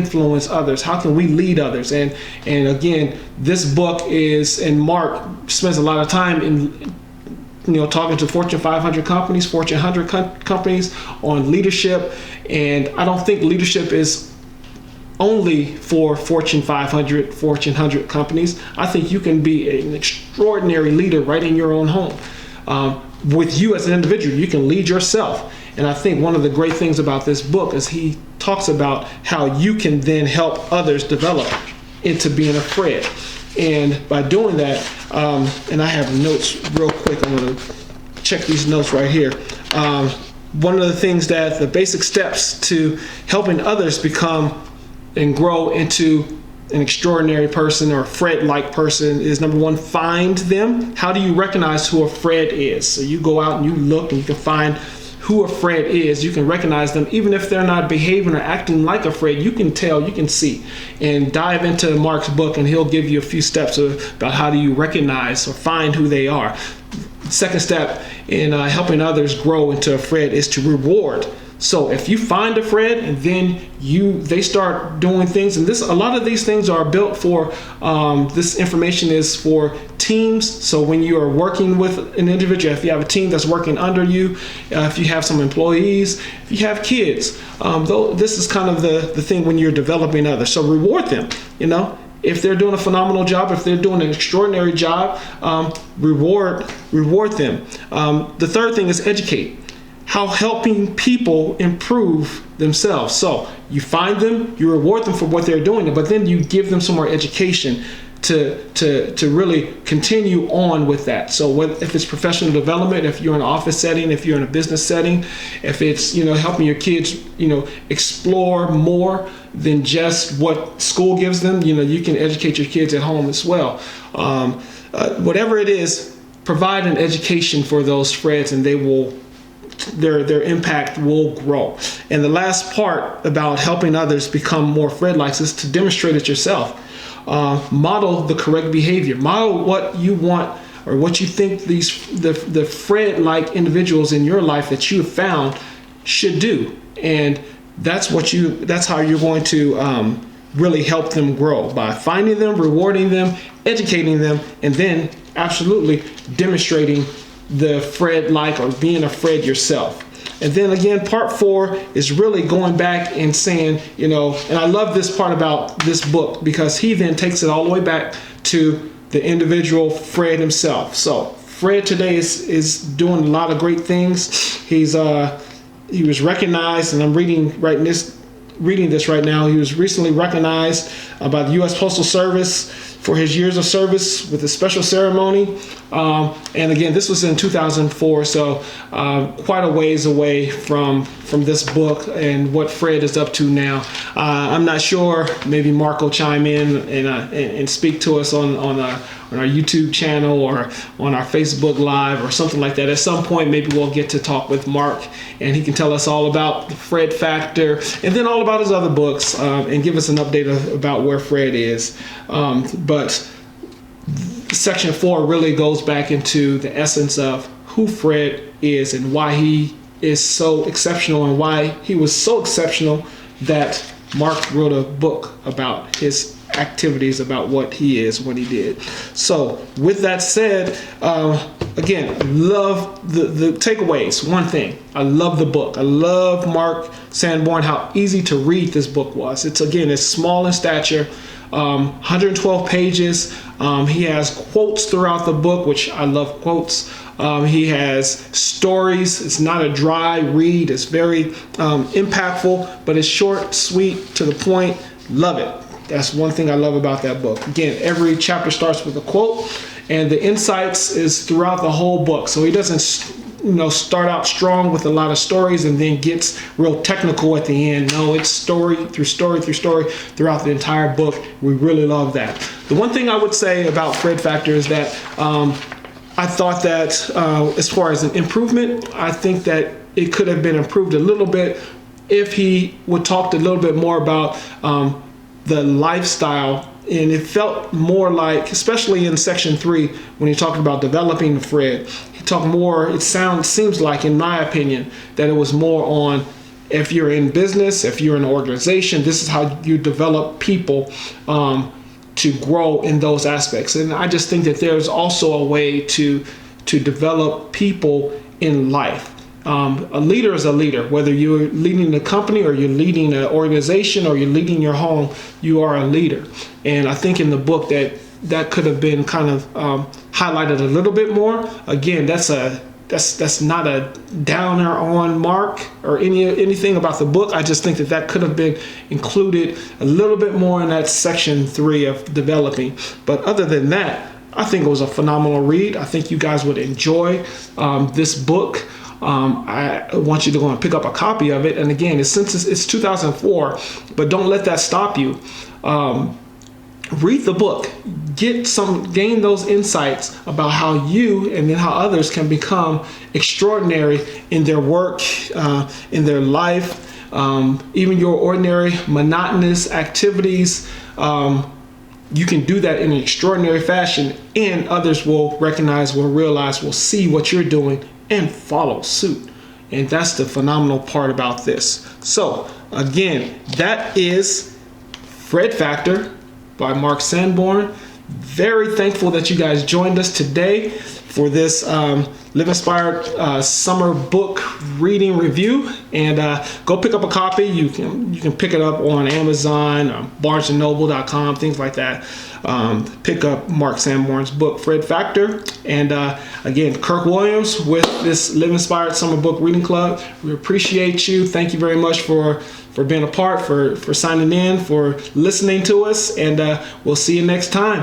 influence others? How can we lead others? And again, this book is, and Mark spends a lot of time in talking to Fortune 500 companies, Fortune 100 companies on leadership. And I don't think leadership is only for Fortune 500, Fortune 100 companies. I think you can be an extraordinary leader right in your own home. With you as an individual, you can lead yourself. And I think one of the great things about this book is he talks about how you can then help others develop into being a Fred. And by doing that, and I have notes real quick. I'm going to check these notes right here. One of the things that the basic steps to helping others become and grow into an extraordinary person or a Fred-like person is, number one, find them. How do you recognize who a Fred is? So you go out and you look and you can find who a Fred is. You can recognize them. Even if they're not behaving or acting like a Fred, you can tell, you can see. And dive into Mark's book and he'll give you a few steps about how do you recognize or find who they are. Second step in helping others grow into a Fred is to reward. So if you find a Fred and then they start doing things, and a lot of these things are built for, this information is for teams. So when you are working with an individual, if you have a team that's working under you, if you have some employees, if you have kids, this is kind of the thing when you're developing others. So reward them, If they're doing a phenomenal job, if they're doing an extraordinary job, reward them. The third thing is educate. How helping people improve themselves. So you find them, you reward them for what they're doing, but then you give them some more education to really continue on with that. So if it's professional development, if you're in an office setting, if you're in a business setting, if it's helping your kids explore more than just what school gives them, you can educate your kids at home as well. Whatever it is, provide an education for those Freds, and they will. Their impact will grow. And the last part about helping others become more Fred-like is to demonstrate it yourself. Model the correct behavior. Model what you want or what you think the Fred-like individuals in your life that you have found should do. And that's how you're going to really help them grow, by finding them, rewarding them, educating them, and then absolutely demonstrating the Fred-like or being a Fred yourself. And then again, part 4 is really going back and saying, and I love this part about this book because he then takes it all the way back to the individual Fred himself. So Fred today is doing a lot of great things. He was recognized, and I'm reading this right now. He was recently recognized by the U.S. Postal Service for his years of service with a special ceremony. And again, this was in 2004, so quite a ways away from this book and what Fred is up to now. I'm not sure, maybe Mark will chime in and speak to us on our YouTube channel or on our Facebook Live or something like that. At some point, maybe we'll get to talk with Mark and he can tell us all about the Fred Factor and then all about his other books and give us an update about where Fred is. But section 4 really goes back into the essence of who Fred is and why he is so exceptional and why he was so exceptional that Mark wrote a book about his activities, about what he is, what he did. So with that said, again, love the takeaways. One thing, I love the book. I love Mark Sanborn, how easy to read this book was. It's small in stature, 112 pages. He has quotes throughout the book, which I love quotes. He has stories. It's not a dry read. It's very impactful, but it's short, sweet, to the point. Love it. That's one thing I love about that book. Again, every chapter starts with a quote, and the insights is throughout the whole book. So he doesn't, start out strong with a lot of stories and then gets real technical at the end. No, it's story through story through story throughout the entire book. We really love that. The one thing I would say about Fred Factor is that I thought that as far as an improvement, I think that it could have been improved a little bit if he would talk a little bit more about the lifestyle, and it felt more like, especially in section 3, when he talked about developing Fred, he talked more, seems like, in my opinion, that it was more on if you're in business, if you're in an organization, this is how you develop people to grow in those aspects. And I just think that there's also a way to develop people in life. A leader is a leader. Whether you're leading a company or you're leading an organization or you're leading your home, you are a leader. And I think in the book that could have been kind of highlighted a little bit more. Again, that's not a downer on Mark or anything about the book. I just think that could have been included a little bit more in that section 3 of developing. But other than that, I think it was a phenomenal read. I think you guys would enjoy this book. I want you to go and pick up a copy of it. And again, since it's 2004, but don't let that stop you. Read the book, gain those insights about how you and then how others can become extraordinary in their work, in their life, even your ordinary monotonous activities. You can do that in an extraordinary fashion, and others will recognize, will realize, will see what you're doing and follow suit. And that's the phenomenal part about this. So again, that is Fred Factor by Mark Sanborn. Very thankful that you guys joined us today for this Live Inspired summer book reading review. And go pick up a copy. You can pick it up on Amazon, BarnesandNoble.com, things like that. Pick up Mark Sanborn's book, Fred Factor. And again, Kirk Williams with this Live Inspired Summer Book Reading Club. We appreciate you. Thank you very much for being a part, for signing in, for listening to us. And we'll see you next time.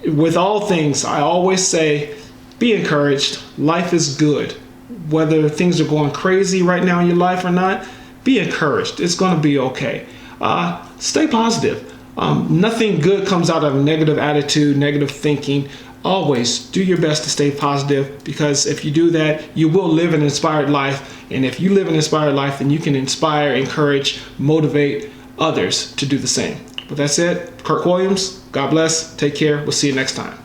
With all things, I always say, be encouraged. Life is good. Whether things are going crazy right now in your life or not, be encouraged. It's going to be okay. Stay positive. Nothing good comes out of a negative attitude, negative thinking. Always do your best to stay positive, because if you do that, you will live an inspired life. And if you live an inspired life, then you can inspire, encourage, motivate others to do the same. But that's it. Kirk Williams, God bless. Take care. We'll see you next time.